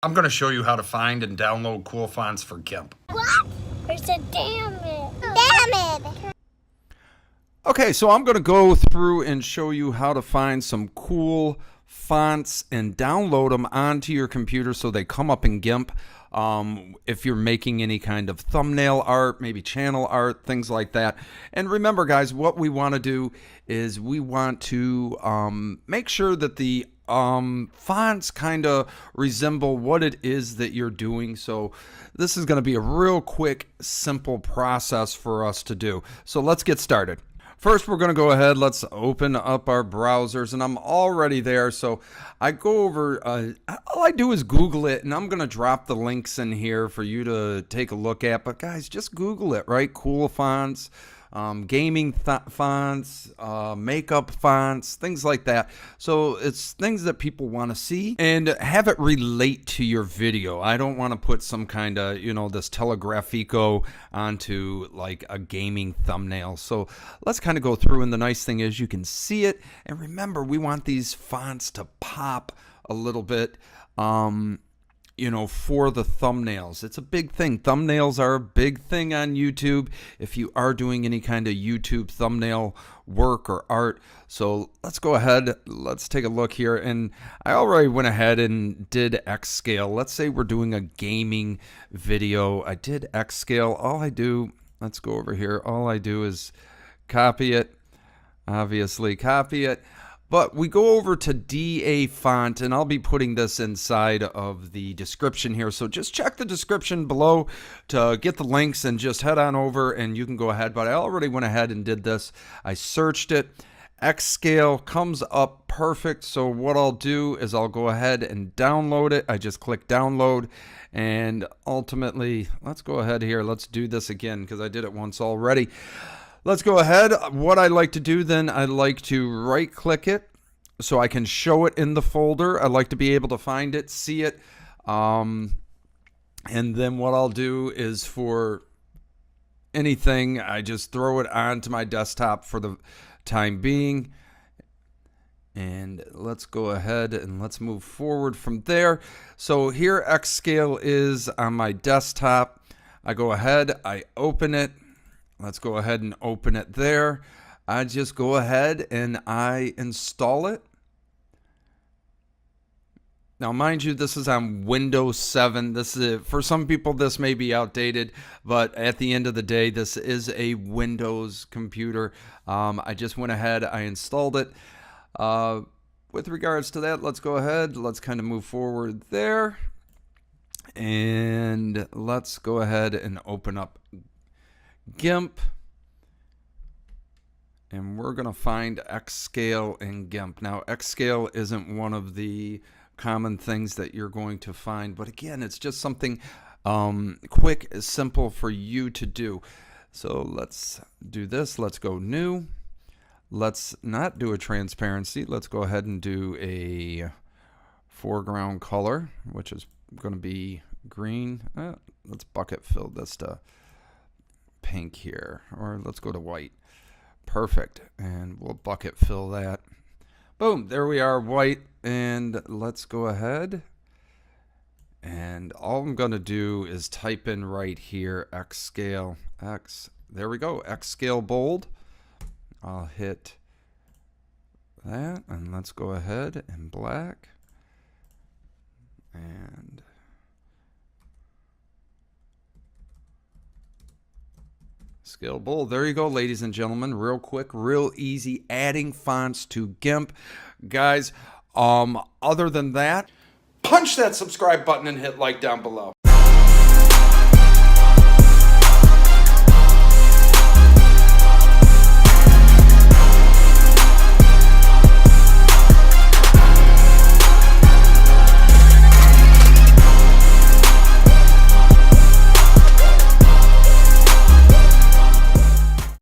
I'm going to show you how to find and download cool fonts for Gimp. What? There's a damn it. Damn it. Okay, so I'm going to go through and show you how to find some cool fonts and download them onto your computer so they come up in Gimp. If you're making any kind of thumbnail art, maybe channel art, things like that. And remember, guys, what we want to do is we want to make sure that the fonts kind of resemble what it is that you're doing. So this is going to be a real quick, simple process for us to do. So let's get started. First, we're going to go ahead, let's open up our browsers, and I'm already there. So I go over, all I do is Google it, and I'm going to drop the links in here for you to take a look at. But guys, just Google it, right? Cool fonts, gaming fonts, makeup fonts, things like that. So it's things that people want to see and have it relate to your video. I don't want to put some kind of, this Telegrafico onto like a gaming thumbnail. So let's kind of go through, and the nice thing is you can see it. And remember, we want these fonts to pop a little bit. For the thumbnails. It's a big thing. Thumbnails are a big thing on YouTube if you are doing any kind of YouTube thumbnail work or art. So let's go ahead. Let's take a look here. And I already went ahead and did X scale. Let's say we're doing a gaming video. I did X scale. All I do, let's go over here. All I do is copy it. Obviously copy it. But we go over to DA font, and I'll be putting this inside of the description here. So just check the description below to get the links, and just head on over and you can go ahead. But I already went ahead and did this. I searched it. X scale comes up perfect. So what I'll do is I'll go ahead and download it. I just click download, and ultimately, let's go ahead here. Let's do this again because I did it once already. Let's go ahead. What I like to do then, I like to right click it so I can show it in the folder. I like to be able to find it, see it. And then what I'll do is for anything, I just throw it onto my desktop for the time being. And let's go ahead and let's move forward from there. So here X scale is on my desktop. I go ahead, I open it. Let's go ahead and open it there. I just go ahead and I install it. Now, mind you, this is on Windows 7. This is, for some people, this may be outdated, but at the end of the day, this is a Windows computer. I just went ahead, I installed it. With regards to that, let's go ahead. Let's kind of move forward there. And let's go ahead and open up Gimp, and we're going to find X scale in Gimp. Now, X scale isn't one of the common things that you're going to find, but again, it's just something quick, simple for you to do. So let's do this. Let's go new. Let's not do a transparency. Let's go ahead and do a foreground color, which is going to be green. Let's bucket fill this to pink here, or let's go to white. Perfect. And we'll bucket fill that. Boom, there we are, white. And let's go ahead, and all I'm going to do is type in right here X scale X. There we go, X scale bold. I'll hit that, and let's go ahead and black, and scale bold. There you go, ladies and gentlemen. Real quick, real easy, adding fonts to Gimp. Guys, other than that, punch that subscribe button and hit like down below.